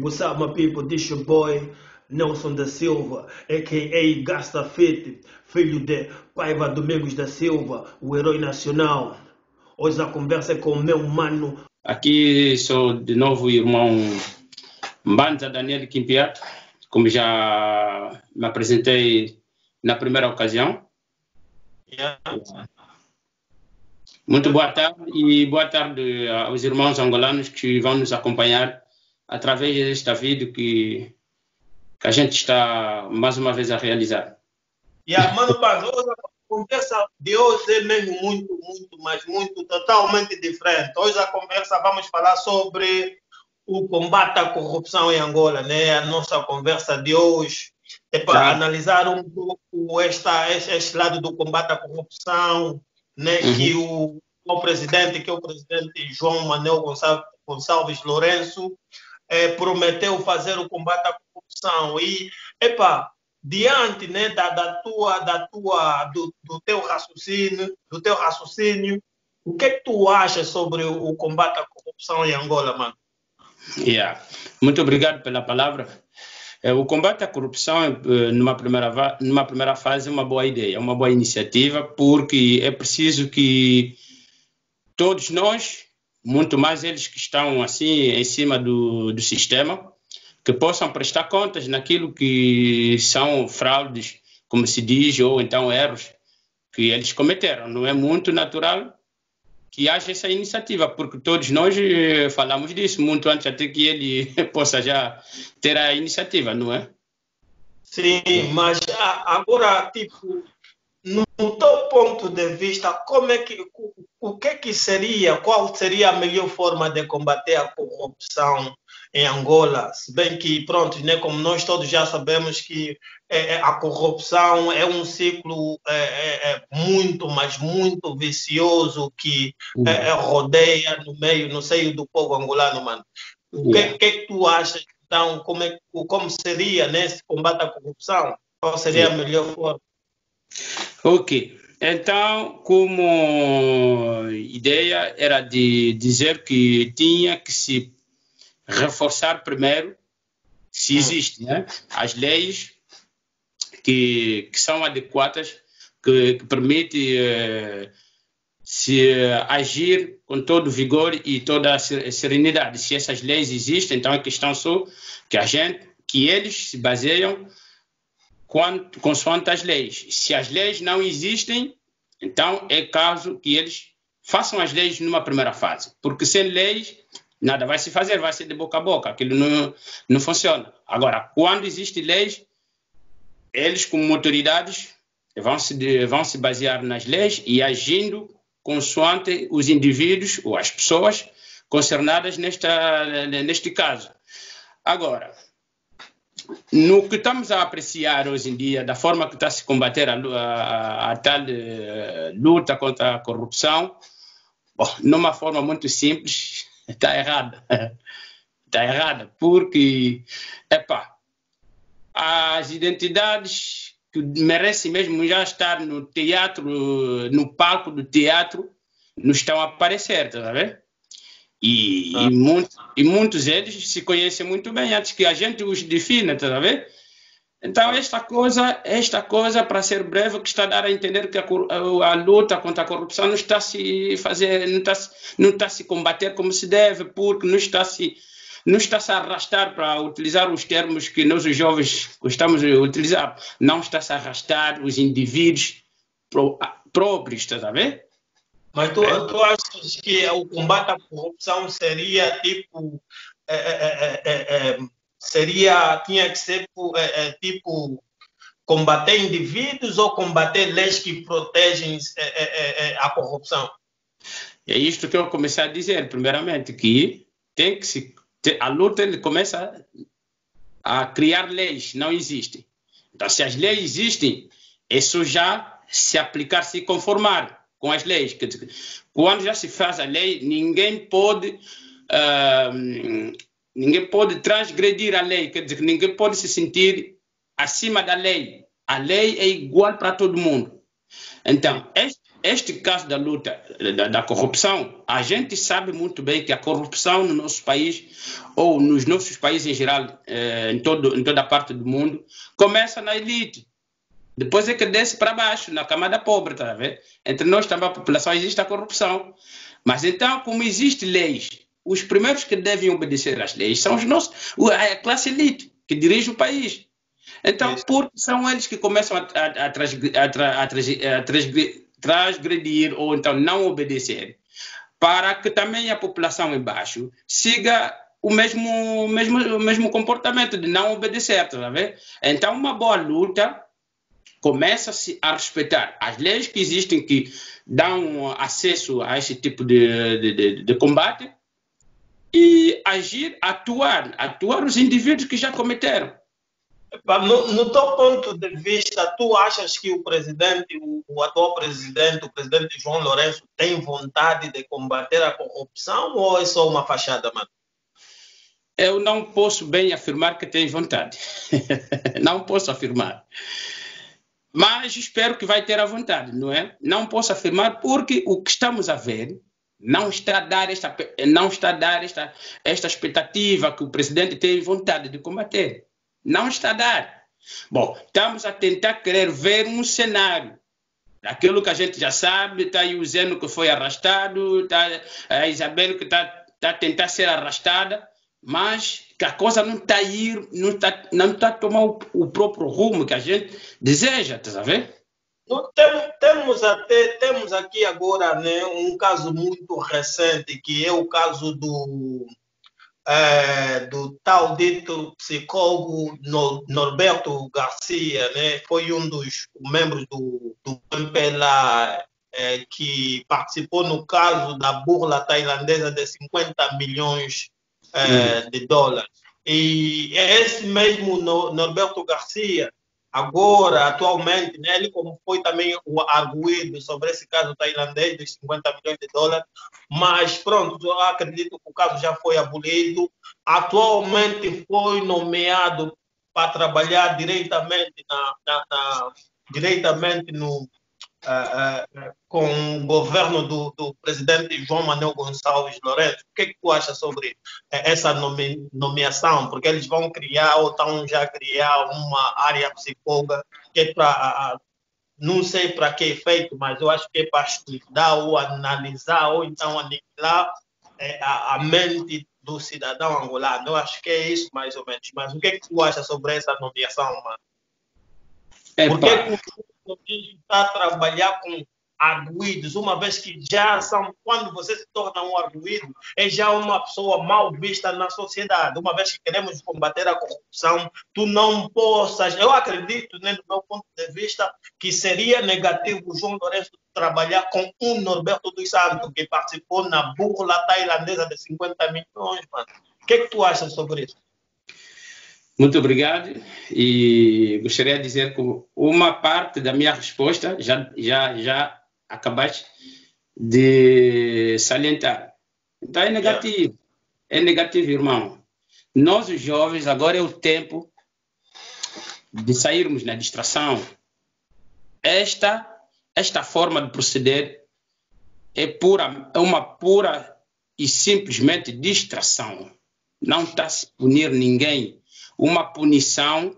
what's up, my people? This your boy, Nelson da Silva, a.k.a. Gasta Fit, filho de Paiva Domingos da Silva, o herói nacional. Hoje a conversa é com o meu mano. Aqui sou de novo o irmão Mbanza Daniel Quimpiato, como já me apresentei na primeira ocasião. Muito boa tarde e boa tarde aos irmãos angolanos que vão nos acompanhar através desta vídeo que a gente está mais uma vez a realizar. Mano, hoje a conversa de hoje é mesmo muito, totalmente diferente. Hoje a conversa vamos falar sobre o combate à corrupção em Angola, né? A nossa conversa de hoje é para analisar um pouco este lado do combate à corrupção, né? Que o presidente João Manuel Gonçalves Lourenço prometeu fazer o combate à corrupção e, diante, né, do teu raciocínio, o que é que tu achas sobre o combate à corrupção em Angola, mano? Muito obrigado pela palavra. O combate à corrupção, numa primeira fase, é uma boa ideia, é uma boa iniciativa, porque é preciso que todos nós, muito mais eles que estão assim em cima do sistema, que possam prestar contas naquilo que são fraudes, como se diz, ou então erros que eles cometeram. Não é muito natural que haja essa iniciativa, porque todos nós falamos disso muito antes até que ele possa já ter a iniciativa, não é? Sim, mas agora, tipo, no teu ponto de vista, qual seria a melhor forma de combater a corrupção em Angola? Se bem que, pronto, né, como nós todos já sabemos que a corrupção é um ciclo muito vicioso que rodeia no seio do povo angolano, mano. O que é que tu achas, então, como seria nesse combate à corrupção? Qual seria a melhor forma? Ok, então, como ideia era de dizer que tinha que se reforçar primeiro, se existe, né, as leis que são adequadas, que permitem se agir com todo vigor e toda a serenidade. Se essas leis existem, então é questão só que eles se baseiam consoante as leis. Se as leis não existem, então é caso que eles façam as leis numa primeira fase, porque sem leis nada vai se fazer, vai ser de boca a boca, aquilo não funciona. Agora, quando existem leis, eles como autoridades vão se basear nas leis e agindo consoante os indivíduos ou as pessoas concernadas neste caso. Agora, no que estamos a apreciar hoje em dia, da forma que está a se combater a tal luta contra a corrupção, numa forma muito simples, está errada. Está errada, porque, as identidades que merecem mesmo já estar no teatro, no palco do teatro, não estão a aparecer, está a ver? E muitos deles se conhecem muito bem antes que a gente os defina, tá a ver? Então esta coisa, para ser breve, que está a dar a entender que a luta contra a corrupção não está a se fazer, não está a se combater como se deve, porque não está a se arrastar, para utilizar os termos que nós os jovens gostamos de utilizar, não está a se arrastar os indivíduos próprios, tá a ver? Mas tu achas que o combate à corrupção seria tipo tinha que ser tipo combater indivíduos ou combater leis que protegem a corrupção? É isto que eu comecei a dizer, primeiramente, que a luta ele começa a criar leis, não existem. Então, se as leis existem, isso já se aplicar, se conformar com as leis. Quer dizer, quando já se faz a lei, ninguém pode transgredir a lei, quer dizer, ninguém pode se sentir acima da lei. A lei é igual para todo mundo. Então, este caso da luta da corrupção, a gente sabe muito bem que a corrupção no nosso país, ou nos nossos países em geral, em toda a parte do mundo, começa na elite. Depois é que desce para baixo, na camada pobre, tá vendo? Entre nós também, a população, existe a corrupção. Mas então, como existem leis, os primeiros que devem obedecer às leis são a classe elite, que dirige o país. Então, porque são eles que começam a transgredir ou então não obedecer, para que também a população embaixo siga o mesmo comportamento de não obedecer, tá vendo? Então, uma boa luta começa-se a respeitar as leis que existem, que dão acesso a esse tipo de combate, e agir, atuar os indivíduos que já cometeram. No teu ponto de vista, tu achas que o presidente, o atual presidente, o presidente João Lourenço, tem vontade de combater a corrupção ou é só uma fachada, mano? Eu não posso bem afirmar que tem vontade. Não posso afirmar. Mas espero que vai ter a vontade, não é? Não posso afirmar porque o que estamos a ver não está a dar esta expectativa que o presidente tem vontade de combater. Não está a dar. Bom, estamos a tentar querer ver um cenário. Aquilo que a gente já sabe, está aí o Zeno que foi arrastado, está a Isabel que está a tentar ser arrastada, mas que a coisa não está a ir, não está a tomar o próprio rumo que a gente deseja, está a ver? Temos aqui agora, né, um caso muito recente, que é o caso do tal dito psicólogo Norberto Garcia, né? Foi um dos membros do MPLA que participou no caso da burla tailandesa de 50 milhões de dólares. E esse mesmo Norberto Garcia, agora, atualmente, né, ele como foi também o arguido sobre esse caso tailandês dos 50 milhões de dólares, mas pronto, eu acredito que o caso já foi abolido. Atualmente foi nomeado para trabalhar diretamente com o governo do presidente João Manuel Gonçalves Lourenço. O que é que tu acha sobre essa nomeação? Porque eles vão criar, ou estão já a criar, uma área psicóloga que é para, não sei para que efeito, mas eu acho que é para estudar ou analisar ou então aniquilar a mente do cidadão angolano. Eu acho que é isso mais ou menos. Mas o que é que tu acha sobre essa nomeação, mano? Por que está a trabalhar com arguidos, uma vez que já são, quando você se torna um arguido, é já uma pessoa mal vista na sociedade. Uma vez que queremos combater a corrupção, tu não possas, eu acredito, né, do meu ponto de vista, que seria negativo o João Lourenço trabalhar com um Norberto dos Santos, que participou na burla tailandesa de 50 milhões, mano. O que é que tu achas sobre isso? Muito obrigado, e gostaria de dizer que uma parte da minha resposta já acabaste de salientar. Então é negativo, irmão. Nós, os jovens, agora é o tempo de sairmos na distração. Esta forma de proceder é uma pura e simplesmente distração. Não está a se punir ninguém. Uma punição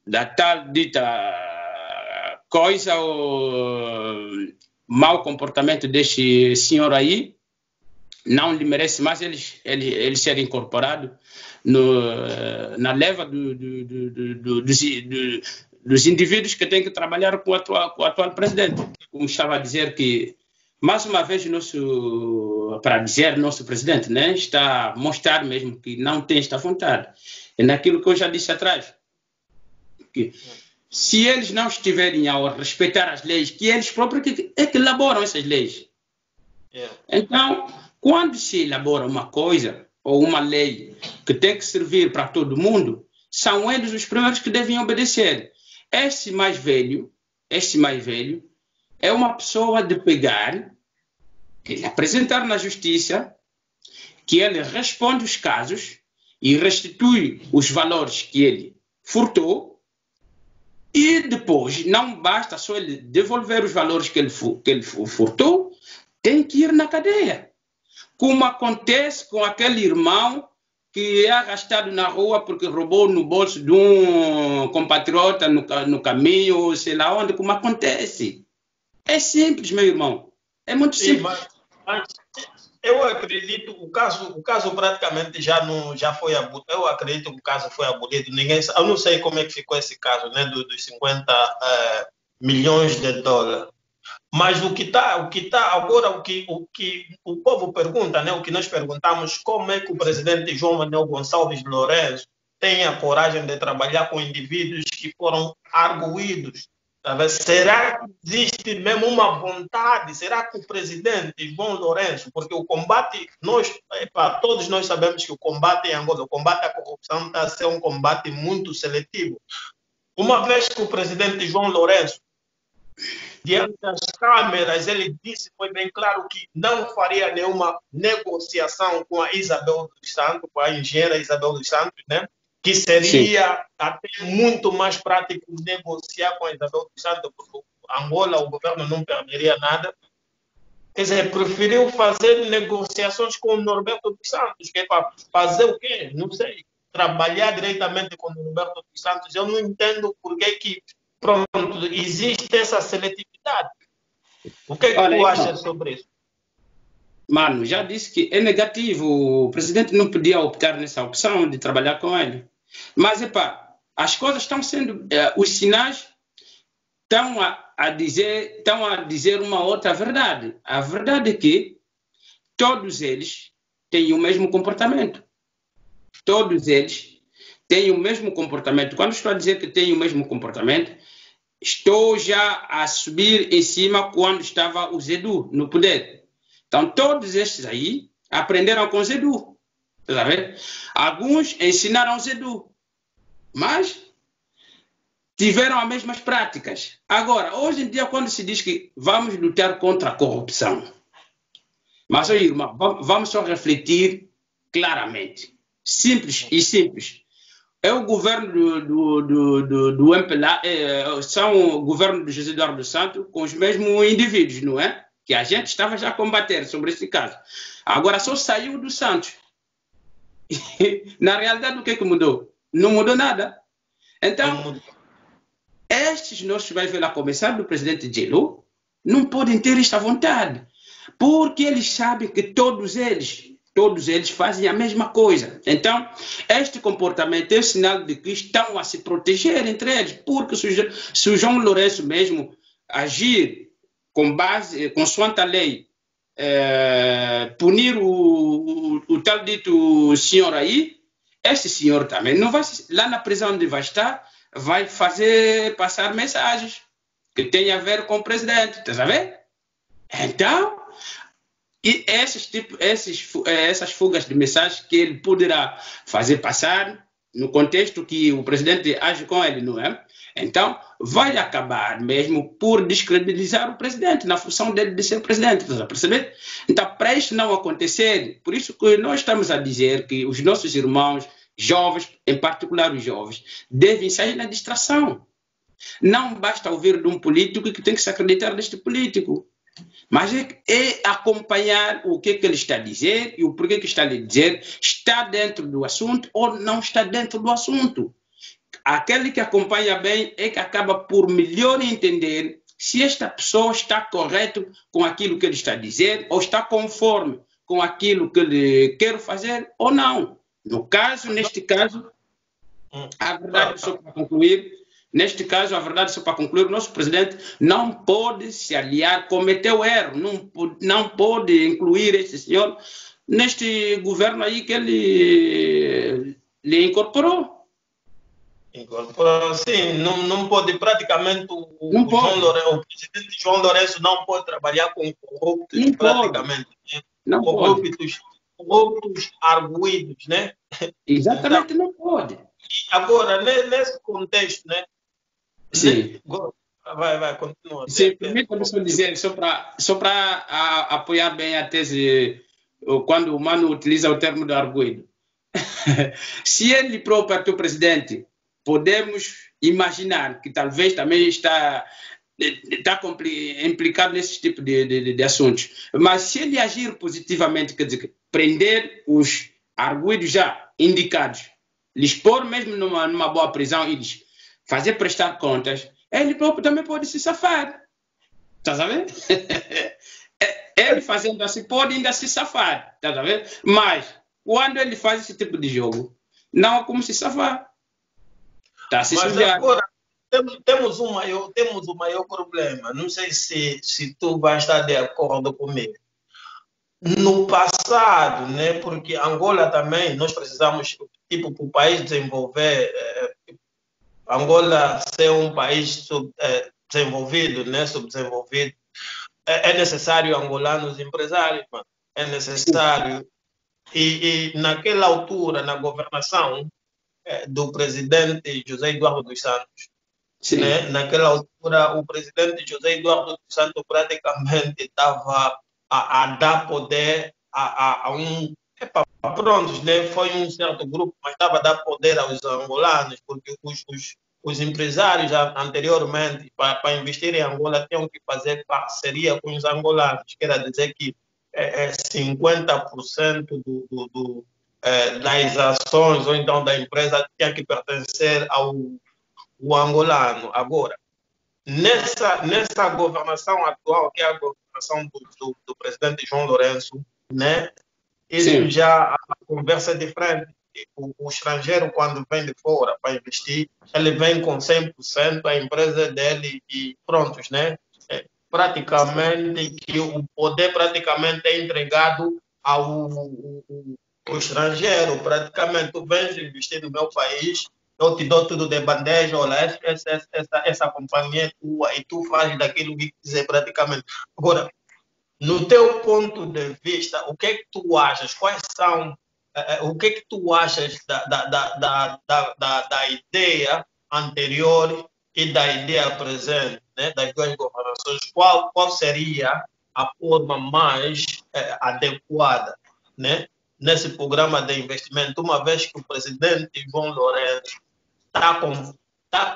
da tal dita coisa, o mau comportamento deste senhor aí, não lhe merece mais ele ser incorporado na leva dos indivíduos que têm que trabalhar com o atual presidente. Como estava a dizer, que mais uma vez nosso presidente, né, está a mostrar mesmo que não tem esta vontade. É naquilo que eu já disse atrás. Que se eles não estiverem a respeitar as leis, que eles próprios que elaboram essas leis. Então, quando se elabora uma coisa ou uma lei que tem que servir para todo mundo, são eles os primeiros que devem obedecer. Esse mais velho é uma pessoa de pegar, ele apresentar na justiça, que ele responde os casos e restitui os valores que ele furtou, e E depois, não basta só ele devolver os valores que ele furtou, tem que ir na cadeia. Como acontece com aquele irmão que é arrastado na rua porque roubou no bolso de um compatriota no caminho, sei lá onde, como acontece. É simples, meu irmão. É muito simples. Mas eu acredito que o caso praticamente já foi abolido. Eu acredito que o caso foi abolido. Eu não sei como é que ficou esse caso, né, dos 50 milhões de dólares. Mas o que tá agora, o que o povo pergunta, né? O que nós perguntamos, como é que o presidente João Manuel Gonçalves Lourenço tem a coragem de trabalhar com indivíduos que foram arguídos? Tá. Será que existe mesmo uma vontade? Será que o presidente João Lourenço, porque o combate, todos nós sabemos que o combate em Angola, o combate à corrupção está a ser um combate muito seletivo. Uma vez que o presidente João Lourenço, diante das câmeras, ele disse, foi bem claro, que não faria nenhuma negociação com a Isabel dos Santos, com a engenheira Isabel dos Santos, né? Que seria até muito mais prático negociar com a Isabel dos Santos, porque Angola, o governo não perderia nada. Quer dizer, preferiu fazer negociações com o Norberto dos Santos, que é para fazer o quê? Não sei. Trabalhar diretamente com o Norberto dos Santos. Eu não entendo por que pronto, existe essa seletividade. O que é que tu achas sobre isso? Mano, já disse que é negativo. O presidente não podia optar nessa opção de trabalhar com ele. Mas, as coisas estão sendo... os sinais estão a dizer uma outra verdade. A verdade é que todos eles têm o mesmo comportamento. Todos eles têm o mesmo comportamento. Quando estou a dizer que têm o mesmo comportamento, estou já a subir em cima quando estava o Zedu no poder. Então, todos estes aí aprenderam com o Zedu. Tá vendo? Alguns ensinaram o Zedu, mas tiveram as mesmas práticas. Agora, hoje em dia, quando se diz que vamos lutar contra a corrupção, mas, irmão, vamos só refletir claramente. Simples e simples. É o governo do MPLA, são o governo de José Eduardo dos Santos com os mesmos indivíduos, não é? Que a gente estava já a combater sobre esse caso. Agora só saiu do Santos. Na realidade, o que é que mudou? Não mudou nada. Então, estes nossos vai ver lá, começar do presidente Gelo, não podem ter esta vontade. Porque eles sabem que todos eles fazem a mesma coisa. Então, este comportamento é um sinal de que estão a se proteger entre eles. Porque se o João Lourenço mesmo agir com base, consoante a lei, punir o tal dito senhor aí, este senhor também não vai, lá na prisão onde vai estar, vai fazer passar mensagens que têm a ver com o presidente, está a ver? Então, e essas fugas de mensagens que ele poderá fazer passar no contexto que o presidente age com ele, não é? Então, vai acabar mesmo por descredibilizar o presidente na função dele de ser presidente, está a perceber? Então, para isso não acontecer, por isso que nós estamos a dizer que os nossos irmãos jovens, em particular os jovens, devem sair na distração. Não basta ouvir de um político que tem que se acreditar deste político. Mas é acompanhar o que ele está a dizer e o porquê que está a lhe dizer, está dentro do assunto ou não está dentro do assunto. Aquele que acompanha bem é que acaba por melhor entender se esta pessoa está correto com aquilo que ele está a dizer ou está conforme com aquilo que ele quer fazer ou não. No caso, neste caso, a verdade, só para concluir, neste caso, a verdade, só para concluir, o nosso presidente não pode se aliar, cometeu erro, não pode incluir este senhor neste governo aí que ele lhe incorporou. Incorporou, sim, não pode, praticamente, o presidente João Lourenço não pode trabalhar com corruptos, não praticamente. Não corruptos arguídos, né? Exatamente, então, não pode. Agora, nesse contexto, né? Sim. Vai, continua. Sim, permita-me só dizer, só para apoiar bem a tese, quando o Mano utiliza o termo de arguido. Se ele próprio é o presidente, podemos imaginar que talvez também está implicado nesse tipo de assuntos. Mas se ele agir positivamente, quer dizer, prender os arguidos já indicados, lhes pôr mesmo numa boa prisão e lhes fazer prestar contas, ele próprio também pode se safar. Está a ver? Ele fazendo assim pode ainda se safar. Está a ver? Mas quando ele faz esse tipo de jogo, não há como se safar. Está a se sujar. Agora, temos um maior problema. Não sei se tu vais estar de acordo comigo. No passado, né, porque Angola também, nós precisamos, tipo, para o país desenvolver, Angola ser um país desenvolvido, né, subdesenvolvido, é necessário angolanos empresários, mano. É necessário. E naquela altura, na governação do presidente José Eduardo dos Santos, né, naquela altura, o presidente José Eduardo dos Santos praticamente estava a dar poder a um. Pronto, né, foi um certo grupo, mas estava a dar poder aos angolanos, porque os empresários anteriormente, para investir em Angola, tinham que fazer parceria com os angolanos, quer dizer que 50% das ações ou então da empresa tinha que pertencer ao angolano. Agora, nessa governação atual, que é a governação do presidente João Lourenço, né? Isso já a conversa é diferente. O estrangeiro, quando vem de fora para investir, ele vem com 100%, a empresa dele e prontos, né? Praticamente, que o poder praticamente é entregado ao estrangeiro. Praticamente, tu vens investir no meu país, eu te dou tudo de bandeja, olha, essa companhia é tua e tu fazes daquilo que quiser praticamente. Agora, no teu ponto de vista, o que é que tu achas? Quais são, o que é que tu achas da ideia anterior e da ideia presente, né, das duas governações? Qual seria a forma mais adequada, né, nesse programa de investimento, uma vez que o presidente João Lourenço está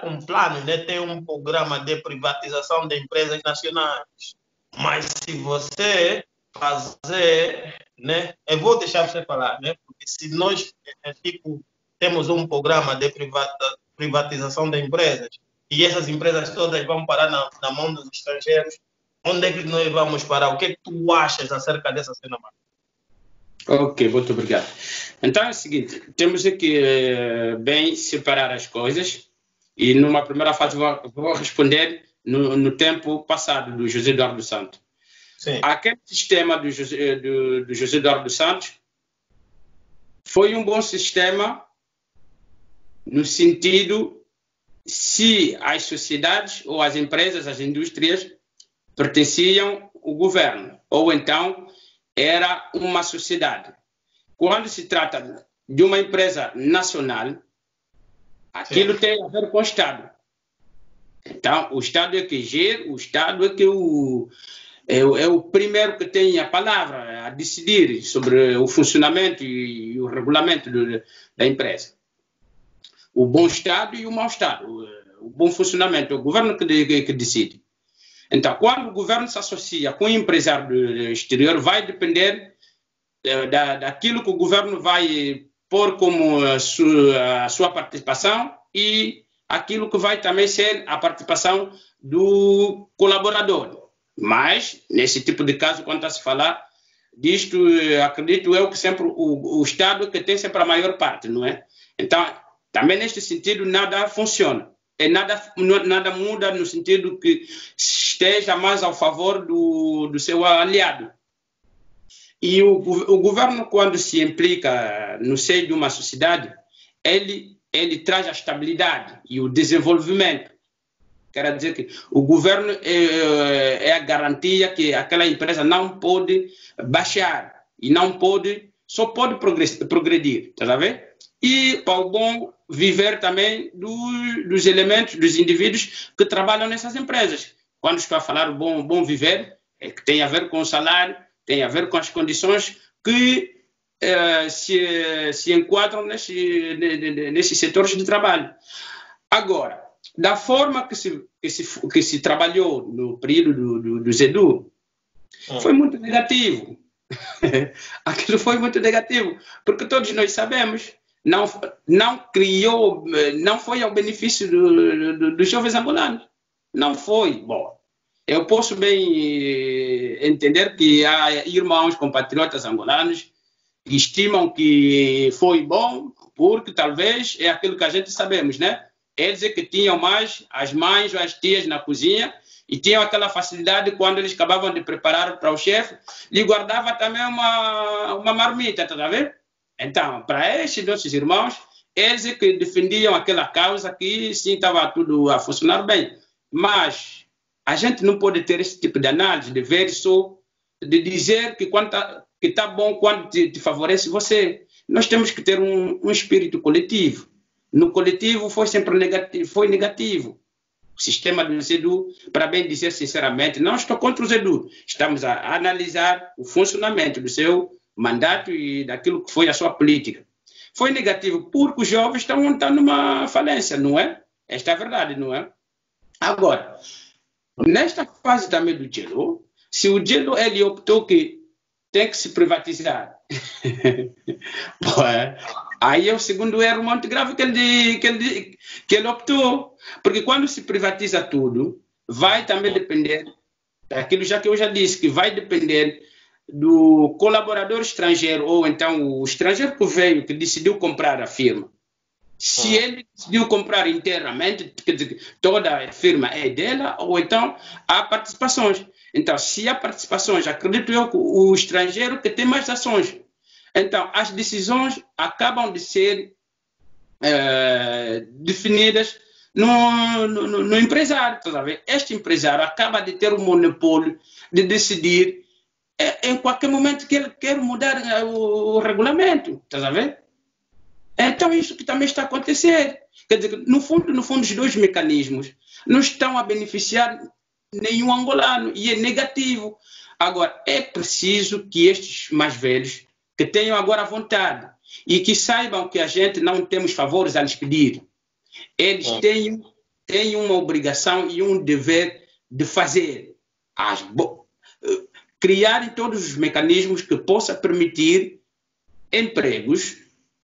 com planos, né, tem um programa de privatização de empresas nacionais. Mas se você fazer, né, eu vou deixar você falar, né, porque se nós tipo, temos um programa de privatização de empresas e essas empresas todas vão parar na mão dos estrangeiros, onde é que nós vamos parar? O que é que tu achas acerca dessa cena? Ok, muito obrigado. Então é o seguinte, temos que bem separar as coisas e numa primeira fase vou responder no tempo passado do José Eduardo dos Santos. Sim. Aquele sistema do José Eduardo dos Santos foi um bom sistema no sentido se as sociedades ou as empresas, as indústrias pertenciam ao governo ou então era uma sociedade. Quando se trata de uma empresa nacional, aquilo Sim. tem a ver com o Estado. Então, o Estado é que gera, o Estado é que é o primeiro que tem a palavra a decidir sobre o funcionamento e o regulamento da empresa. O bom Estado e o mau Estado. O bom funcionamento, é o governo que decide. Então, quando o governo se associa com o empresário do exterior, vai depender daquilo que o governo vai pôr como a sua participação e aquilo que vai também ser a participação do colaborador. Mas, nesse tipo de caso, quando está a se falar disto, acredito eu que sempre o Estado que tem sempre a maior parte, não é? Então, também neste sentido, nada funciona. Nada muda no sentido que esteja mais ao favor do seu aliado. E o governo, quando se implica no seio de uma sociedade, ele traz a estabilidade e o desenvolvimento. Quer dizer que o governo é a garantia que aquela empresa não pode baixar e só pode progredir, tá a ver? E para o bom viver também dos elementos, dos indivíduos que trabalham nessas empresas. Quando estou a falar bom viver, é que tem a ver com o salário, tem a ver com as condições que se enquadram nesses setores de trabalho. Agora, da forma que se trabalhou no período do ZEDU, foi muito negativo. Aquilo foi muito negativo, porque todos nós sabemos, não foi ao benefício dos jovens angolanos. Não foi. Bom, eu posso bem entender que há irmãos, compatriotas angolanos que estimam que foi bom, porque talvez é aquilo que a gente sabemos, né? Eles é que tinham mais as mães ou as tias na cozinha e tinham aquela facilidade quando eles acabavam de preparar para o chefe, lhe guardava também uma marmita, está a ver? Então, para estes nossos irmãos, eles é que defendiam aquela causa que sim estava tudo a funcionar bem. Mas a gente não pode ter esse tipo de análise, de ver só, de dizer que está bom quando te favorece você. Nós temos que ter um espírito coletivo. No coletivo foi sempre negativo. O sistema do ZEDU, para bem dizer sinceramente, não estou contra o ZEDU. Estamos a analisar o funcionamento do seu mandato e daquilo que foi a sua política. Foi negativo porque os jovens estão numa falência, não é? Esta é a verdade, não é? Agora, nesta fase também do Djelo, se o Djelo ele optou que tem que se privatizar, aí é o segundo erro muito grave que ele optou. Porque quando se privatiza tudo, vai também depender daquilo já que eu já disse, que vai depender do colaborador estrangeiro, ou então o estrangeiro que veio, que decidiu comprar a firma. Se ele decidiu comprar inteiramente, quer dizer, toda a firma é dela, ou então há participações. Então, se há participações, acredito eu que o estrangeiro que tem mais ações. Então, as decisões acabam de ser definidas no empresário. Tá, este empresário acaba de ter o monopólio de decidir em qualquer momento que ele quer mudar o regulamento. Tá vendo? Então, isso que também está a acontecer. Quer dizer, no fundo, os dois mecanismos não estão a beneficiar nenhum angolano e é negativo. Agora, é preciso que estes mais velhos, que tenham agora vontade e que saibam que a gente não temos favores a lhes pedir. Eles têm uma obrigação e um dever de fazer, criarem todos os mecanismos que possam permitir empregos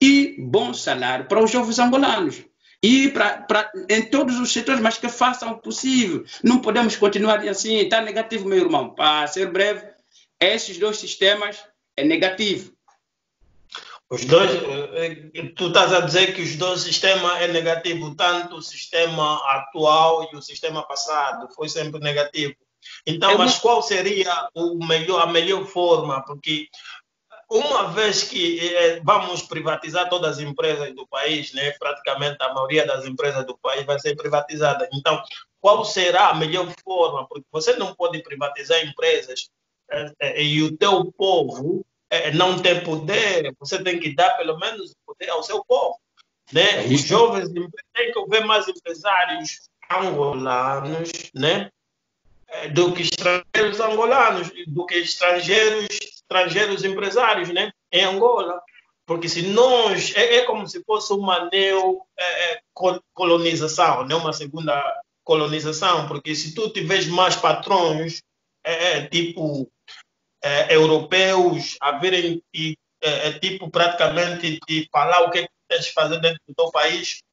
e bom salário para os jovens angolanos. E em todos os setores, mas que façam o possível. Não podemos continuar assim, está negativo, meu irmão. Para ser breve, esses dois sistemas é negativo. Os dois, tu estás a dizer que os dois sistemas é negativo, tanto o sistema atual e o sistema passado, foi sempre negativo. Então, mas qual seria a melhor forma? Porque uma vez que vamos privatizar todas as empresas do país, né? Praticamente a maioria das empresas do país vai ser privatizada. Então, qual será a melhor forma? Porque você não pode privatizar empresas e o teu povo não tem poder. Você tem que dar pelo menos poder ao seu povo, né? Os jovens têm que haver mais empresários angolanos, né? Do que estrangeiros angolanos, do que estrangeiros empresários, né, em Angola. Porque se nós... É como se fosse uma neocolonização, né, uma segunda colonização, porque se tu tiveres mais patrões, tipo europeus, a virem tipo praticamente de falar o que tens de fazer dentro do teu país,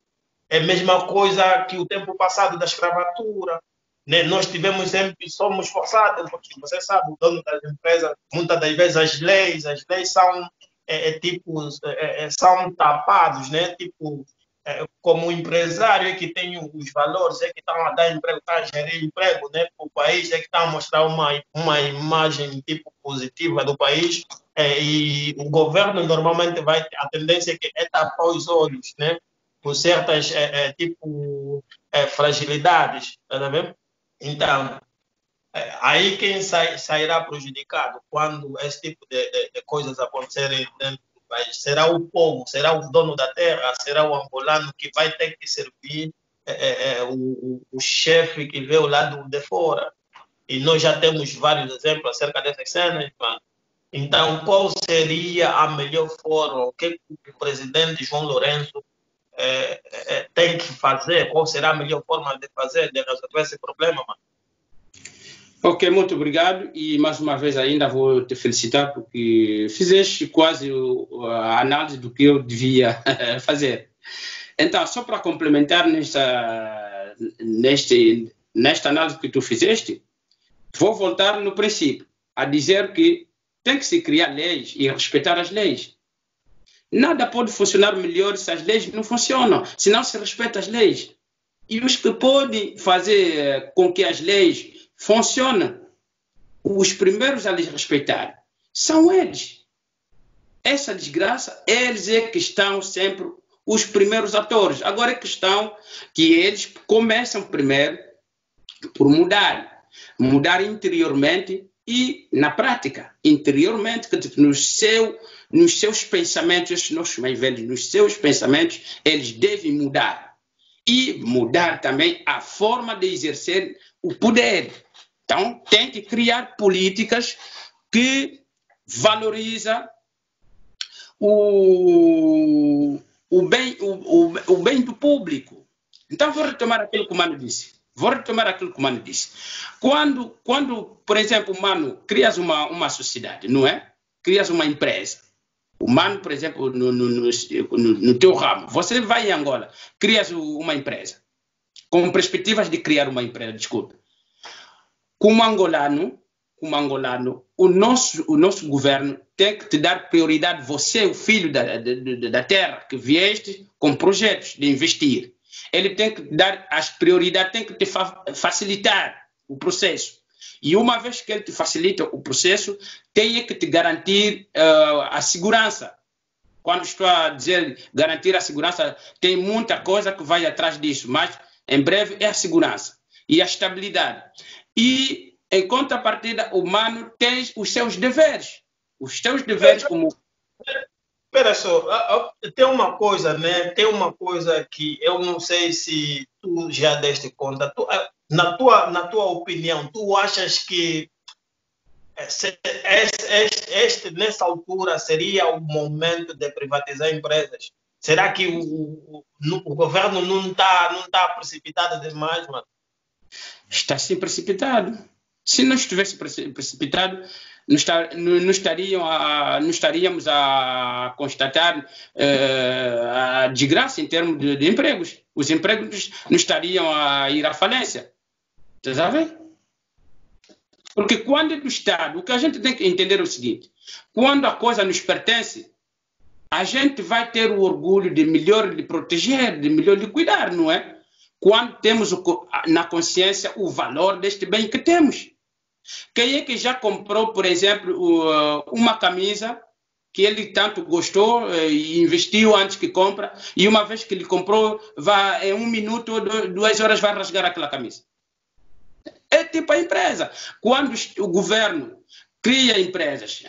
é a mesma coisa que o tempo passado da escravatura. Né? Nós somos forçados, porque você sabe, o dono das empresas, muitas das vezes as leis são são tapados, né? Tipo, como o empresário é que tem os valores, é que estão a dar emprego, está a gerir emprego, né? O país é que está a mostrar uma imagem tipo positiva do país, e o governo normalmente a tendência é tapar os olhos, né? Por certas fragilidades, tá vendo? Então, aí quem sairá prejudicado quando esse tipo de coisas acontecerem dentro do país? Será o povo, será o dono da terra, será o angolano que vai ter que servir o chefe que veio lá de fora. E nós já temos vários exemplos acerca dessas cenas, mano. Então, qual seria a melhor forma? O que o presidente João Lourenço tem que fazer? Qual será a melhor forma de fazer, de resolver esse problema, mano? Ok, muito obrigado e mais uma vez ainda vou te felicitar porque fizeste quase a análise do que eu devia fazer. Então, só para complementar nesta análise que tu fizeste, vou voltar no princípio, a dizer que tem que se criar leis e respeitar as leis. Nada pode funcionar melhor se as leis não funcionam, se não se respeita as leis. E os que podem fazer com que as leis funcionem, os primeiros a lhes respeitar, são eles. Essa desgraça, eles é que estão sempre os primeiros atores. Agora é questão que eles começam primeiro por mudar interiormente e na prática. Interiormente, nos seus pensamentos, esses nossos mais velhos, nos seus pensamentos, eles devem mudar. E mudar também a forma de exercer o poder. Então, tem que criar políticas que valorizam o bem do público. Então, vou retomar aquilo que o Mano disse. Quando por exemplo, Mano, crias uma sociedade, não é? Crias uma empresa. O Mano, por exemplo, no teu ramo, você vai em Angola, crias uma empresa, com perspectivas de criar uma empresa, desculpa. Como angolano, o nosso governo tem que te dar prioridade, você, o filho da terra, que vieste com projetos de investir. Ele tem que dar as prioridades, tem que te facilitar o processo. E uma vez que ele te facilita o processo, tem que te garantir a segurança. Quando estou a dizer garantir a segurança, tem muita coisa que vai atrás disso, mas em breve é a segurança e a estabilidade. E, em contrapartida, o Mano tem os seus deveres. Os teus deveres como... Espera só, tem uma coisa, né? Tem uma coisa que eu não sei se tu já deste conta. Na tua opinião, tu achas que nessa altura seria o momento de privatizar empresas? Será que o governo não está precipitado demais, mano? Está sim precipitado. Se não estivesse precipitado, não estaríamos a constatar a desgraça em termos de empregos. Os empregos não estariam a ir à falência. Você sabe? Porque quando é do Estado, o que a gente tem que entender é o seguinte: quando a coisa nos pertence, a gente vai ter o orgulho de melhor lhe proteger, de melhor lhe cuidar, não é? Quando temos na consciência o valor deste bem que temos. Quem é que já comprou, por exemplo, uma camisa que ele tanto gostou e investiu antes que compra, e uma vez que ele comprou, em 1 minuto ou 2 horas vai rasgar aquela camisa? É tipo a empresa. Quando o governo cria empresas,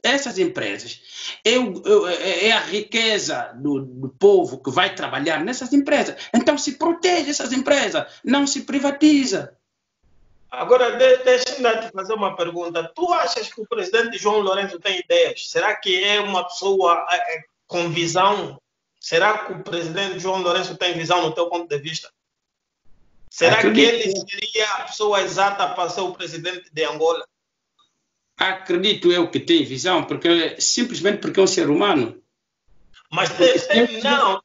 essas empresas é a riqueza do povo que vai trabalhar nessas empresas. Então se protege essas empresas, não se privatiza. Agora, deixa-me te fazer uma pergunta. Tu achas que o presidente João Lourenço tem ideias? Será que é uma pessoa com visão? Será que o presidente João Lourenço tem visão no teu ponto de vista? Será que ele seria a pessoa exata para ser o presidente de Angola? Acredito eu que tem visão, simplesmente porque é um ser humano. Mas não.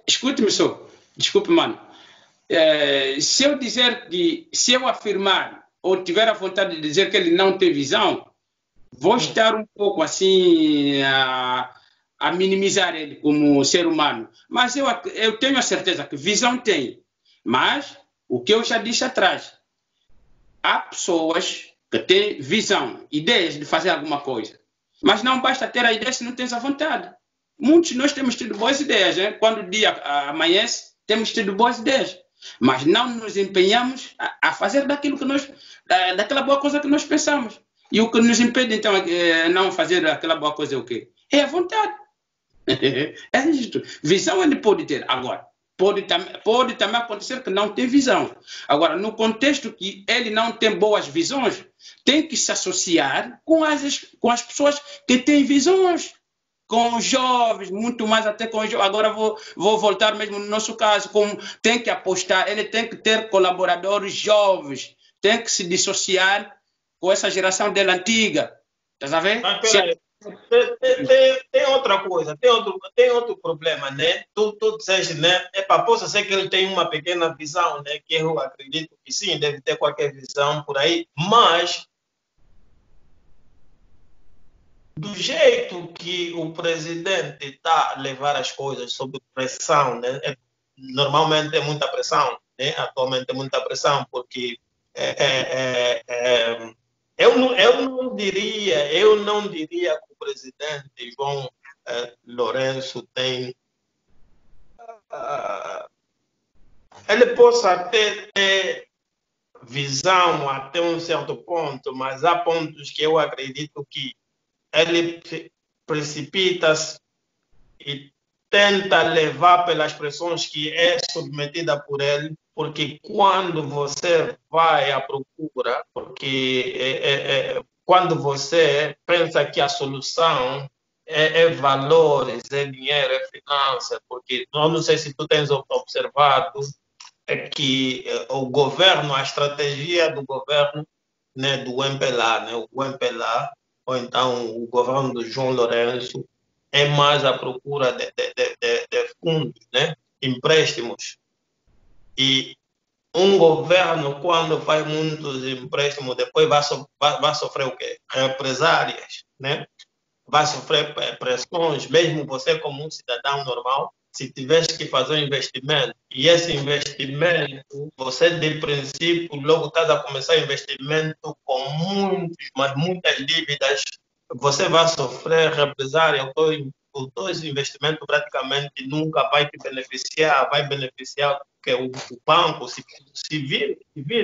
Escute-me só. Desculpe, mano. Se eu afirmar ou tiver a vontade de dizer que ele não tem visão, vou estar um pouco assim a minimizar ele como ser humano. Mas eu tenho a certeza que visão tem. Mas o que eu já disse atrás, há pessoas que têm visão, ideias de fazer alguma coisa, mas não basta ter a ideia se não tens a vontade. Muitos de nós temos tido boas ideias, hein? Quando o dia amanhece, temos tido boas ideias, mas não nos empenhamos a fazer daquela boa coisa que nós pensamos. E o que nos impede, então, não fazer aquela boa coisa é o quê? É a vontade. É isto. Visão ele pode ter. Agora, pode também acontecer que não tem visão. Agora, no contexto que ele não tem boas visões, tem que se associar com as pessoas que têm visões. com os jovens, muito mais até com os jovens. Agora vou voltar mesmo no nosso caso, como tem que apostar, ele tem que ter colaboradores jovens, tem que se dissociar com essa geração dele antiga. Estás a ver? Mas peraí, tem outra coisa, tem outro problema, né? Tu disseste, né? Possa ser que ele tenha uma pequena visão, né? Que eu acredito que sim, deve ter qualquer visão por aí, mas do jeito que o presidente está a levar as coisas sob pressão, né? Normalmente é muita pressão, né? Atualmente é muita pressão, porque eu não diria que o presidente João Lourenço tem, ele possa até ter visão até um certo ponto, mas há pontos que eu acredito que ele precipita-se e tenta levar pelas pressões que é submetida por ele, porque quando você vai à procura, porque quando você pensa que a solução é valores, é dinheiro, é finanças, porque eu não sei se tu tens observado, é que o governo, a estratégia do governo, né, do MPLA, né, o MPLA, ou então o governo do João Lourenço, é mais à procura de fundos, né, empréstimos. E um governo, quando faz muitos empréstimos, depois vai sofrer o quê? Represálias, né? Vai sofrer pressões, mesmo você como um cidadão normal, se tiver que fazer um investimento, e esse investimento, você de princípio, logo está a começar investimento com mas muitas dívidas, você vai sofrer represália, o teu investimento praticamente nunca vai te beneficiar, vai beneficiar que o banco, se vir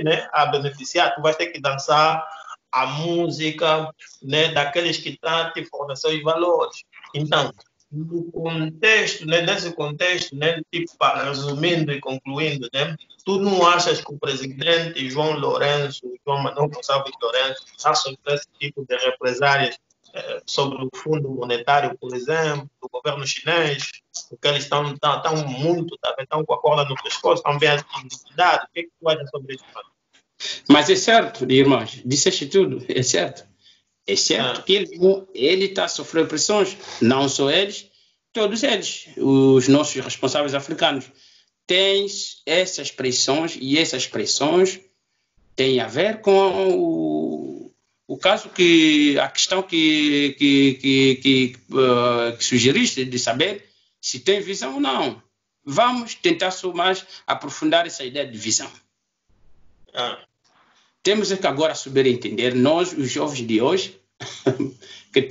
né, a beneficiar, tu vai ter que dançar a música, né, daqueles que estão te fornecer os valores. Então, no contexto, né, nesse contexto, né, tipo, resumindo e concluindo, né, tu não achas que o presidente João Lourenço, João Manuel Gonçalves Lourenço, está sofrendo esse tipo de represálias sobre o Fundo Monetário, por exemplo, do governo chinês, porque eles estão muito, estão com a corda no pescoço, estão bem liquidados. O que tu achas sobre isso? Mas é certo, irmãos, disseste tudo, é certo. É certo que ele está a sofrer pressões, não só eles, todos eles, os nossos responsáveis africanos. Têm essas pressões, e essas pressões têm a ver com o caso a questão que sugeriste de saber se tem visão ou não. Vamos tentar só mais aprofundar essa ideia de visão. Temos que agora saber entender, nós, os jovens de hoje, que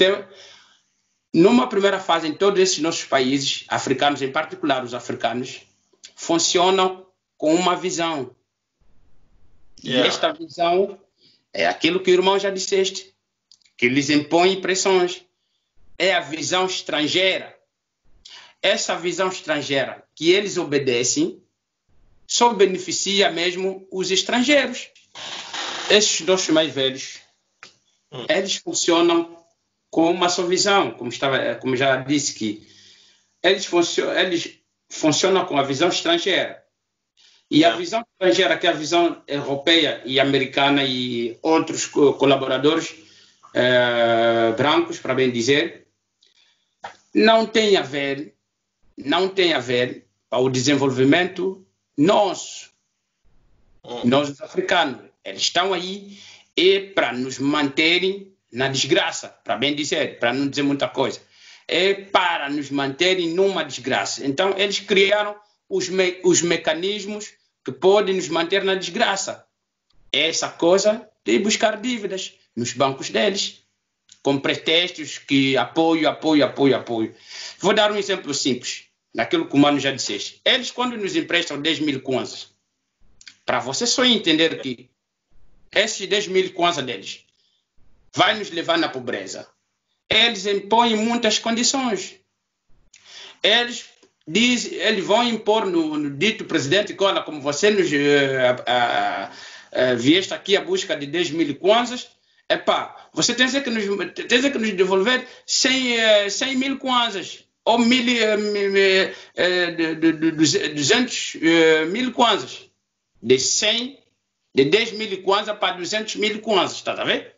numa primeira fase, em todos esses nossos países, africanos, em particular os africanos, funcionam com uma visão. E esta visão é aquilo que o irmão já disseste, que lhes impõe pressões. É a visão estrangeira. Essa visão estrangeira que eles obedecem só beneficia mesmo os estrangeiros. Esses nossos mais velhos, eles funcionam com uma só visão, como já disse, que eles funcionam com a visão estrangeira. E a visão estrangeira, que é a visão europeia e americana e outros colaboradores brancos, para bem dizer, não tem a ver com o desenvolvimento nosso, nós os africanos. Eles estão aí para nos manterem na desgraça, para bem dizer, para não dizer muita coisa. É para nos manterem numa desgraça. Então, eles criaram os mecanismos que podem nos manter na desgraça. Essa coisa de buscar dívidas nos bancos deles, com pretextos que apoio. Vou dar um exemplo simples, naquilo que o Mano já disseste. Eles, quando nos emprestam 10 mil kwanzas, para você só entender que esses 10 mil kwanzas deles vai nos levar na pobreza, eles impõem muitas condições. Eles vão impor no dito presidente que, olha, como você nos vieste aqui à busca de 10 mil kwanzas, epá, você tem que nos devolver 100 mil kwanzas, ou 200 mil kwanzas. De 10 mil kwanzas para 200 mil kwanzas, está a ver?